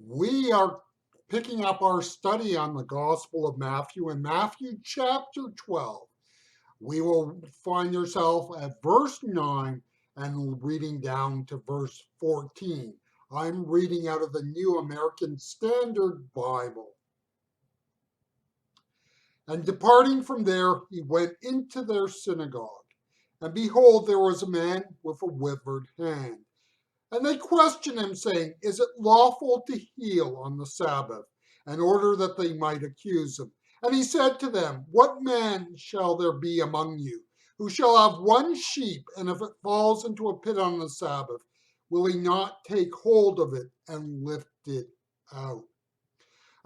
We are picking up our study on the Gospel of Matthew in Matthew chapter 12. We will find yourself at verse 9 and reading down to verse 14. I'm reading out of the New American Standard Bible. And departing from there, he went into their synagogue. And behold, there was a man with a withered hand. And they questioned him, saying, Is it lawful to heal on the Sabbath? In order that they might accuse him. And he said to them, What man shall there be among you who shall have one sheep, and if it falls into a pit on the Sabbath, will he not take hold of it and lift it out?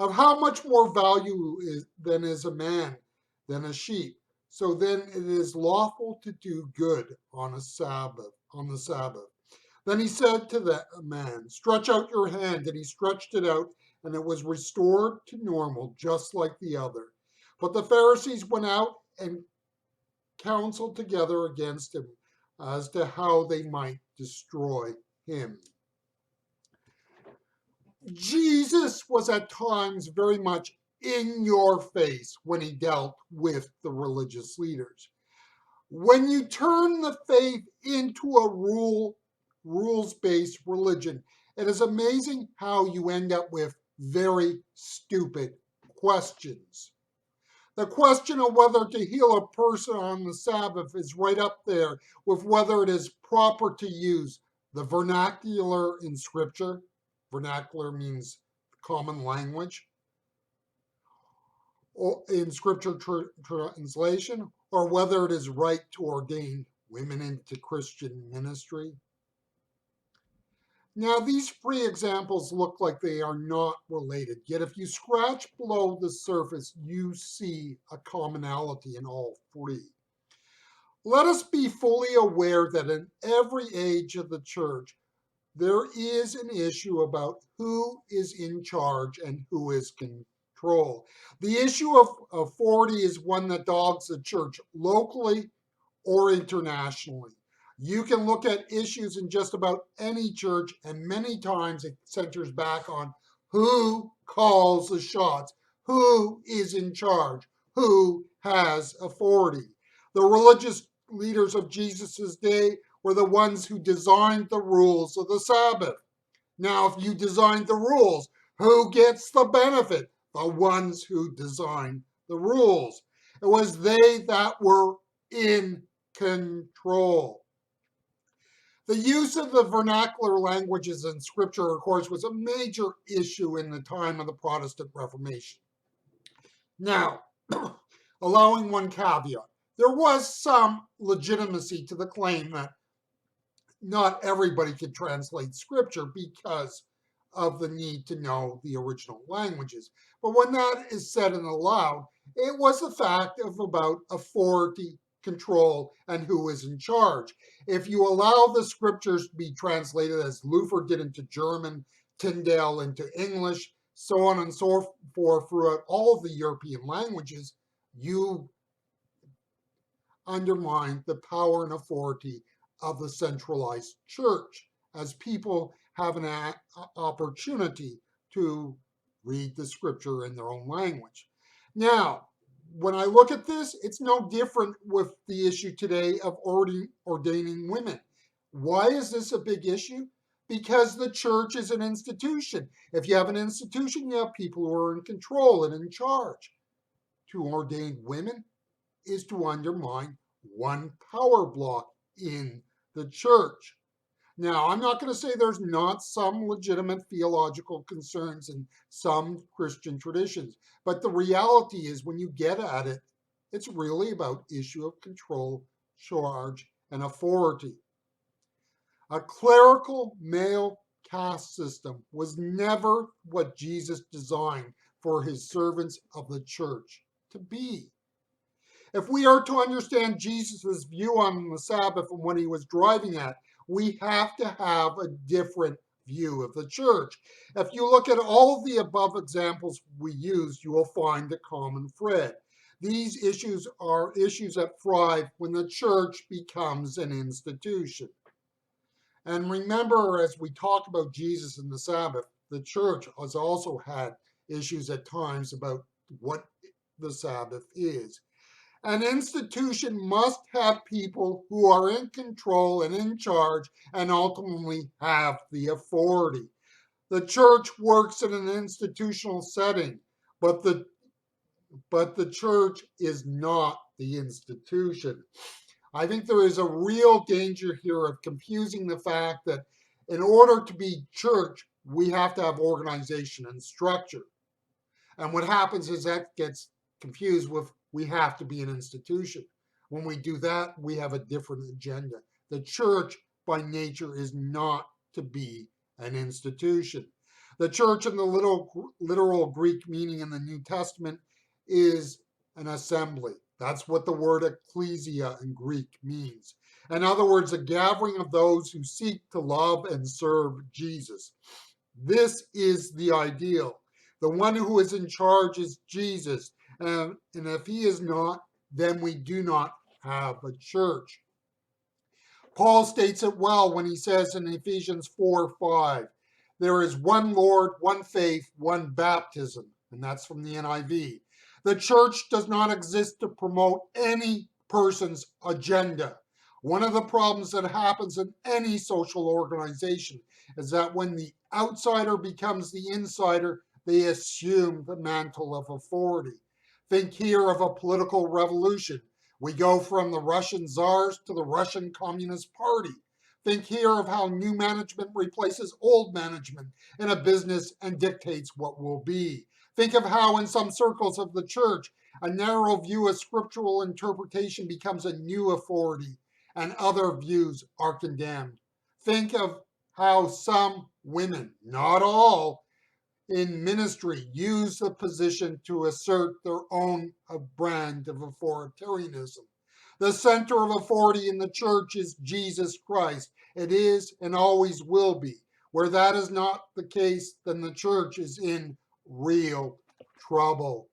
Of how much more value than is a man than a sheep? So then it is lawful to do good on the Sabbath. Then he said to the man, Stretch out your hand. And he stretched it out, and it was restored to normal, just like the other. But the Pharisees went out and counseled together against him as to how they might destroy him. Jesus was at times very much in your face when he dealt with the religious leaders. When you turn the faith into a rules-based religion, it is amazing how you end up with very stupid questions. The question of whether to heal a person on the Sabbath is right up there with whether it is proper to use the vernacular in Scripture. Vernacular means common language, or in Scripture translation, or whether it is right to ordain women into Christian ministry. Now, these three examples look like they are not related, yet if you scratch below the surface, you see a commonality in all three. Let us be fully aware that in every age of the church, there is an issue about who is in charge and who is control. The issue of authority is one that dogs the church locally or internationally. You can look at issues in just about any church, and many times it centers back on who calls the shots, who is in charge, who has authority. The religious leaders of Jesus' day were the ones who designed the rules of the Sabbath. Now, if you designed the rules, who gets the benefit? The ones who designed the rules. It was they that were in control. The use of the vernacular languages in Scripture, of course, was a major issue in the time of the Protestant Reformation. Now, allowing one caveat, there was some legitimacy to the claim that not everybody could translate Scripture because of the need to know the original languages. But when that is said and allowed, it was the fact of about authority, control, and who is in charge. If you allow the scriptures to be translated as Luther did into German, Tyndale into English, so on and so forth throughout all of the European languages, you undermine the power and authority of the centralized church, as people have an opportunity to read the scripture in their own language. Now, when I look at this, it's no different with the issue today of ordaining women. Why is this a big issue? Because the church is an institution. If you have an institution, you have people who are in control and in charge. To ordain women is to undermine one power block in the church. Now, I'm not going to say there's not some legitimate theological concerns in some Christian traditions, but the reality is when you get at it, it's really about issue of control, charge, and authority. A clerical male caste system was never what Jesus designed for his servants of the church to be. If we are to understand Jesus' view on the Sabbath and what he was driving at, we have to have a different view of the church. If you look at all of the above examples we used, you will find a common thread. These issues are issues that thrive when the church becomes an institution. And remember, as we talk about Jesus and the Sabbath the church has also had issues at times about what the Sabbath is. An institution must have people who are in control and in charge and ultimately have the authority. The church works in an institutional setting, but the church is not the institution. I think there is a real danger here of confusing the fact that in order to be church, we have to have organization and structure. And what happens is that gets confused with we have to be an institution. When we do that, we have a different agenda. The church, by nature, is not to be an institution. The church, in the literal Greek meaning in the New Testament, is an assembly. That's what the word ecclesia in Greek means. In other words, a gathering of those who seek to love and serve Jesus. This is the ideal. The one who is in charge is Jesus. And if he is not, then we do not have a church. Paul states it well when he says in Ephesians 4:5, there is one Lord, one faith, one baptism. And that's from the NIV. The church does not exist to promote any person's agenda. One of the problems that happens in any social organization is that when the outsider becomes the insider, they assume the mantle of authority. Think here of a political revolution. We go from the Russian czars to the Russian Communist Party. Think here of how new management replaces old management in a business and dictates what will be. Think of how in some circles of the church, a narrow view of scriptural interpretation becomes a new authority and other views are condemned. Think of how some women, not all, in ministry use the position to assert their own brand of authoritarianism. The center of authority in the church is Jesus Christ. It is and always will be. Where that is not the case, then the church is in real trouble.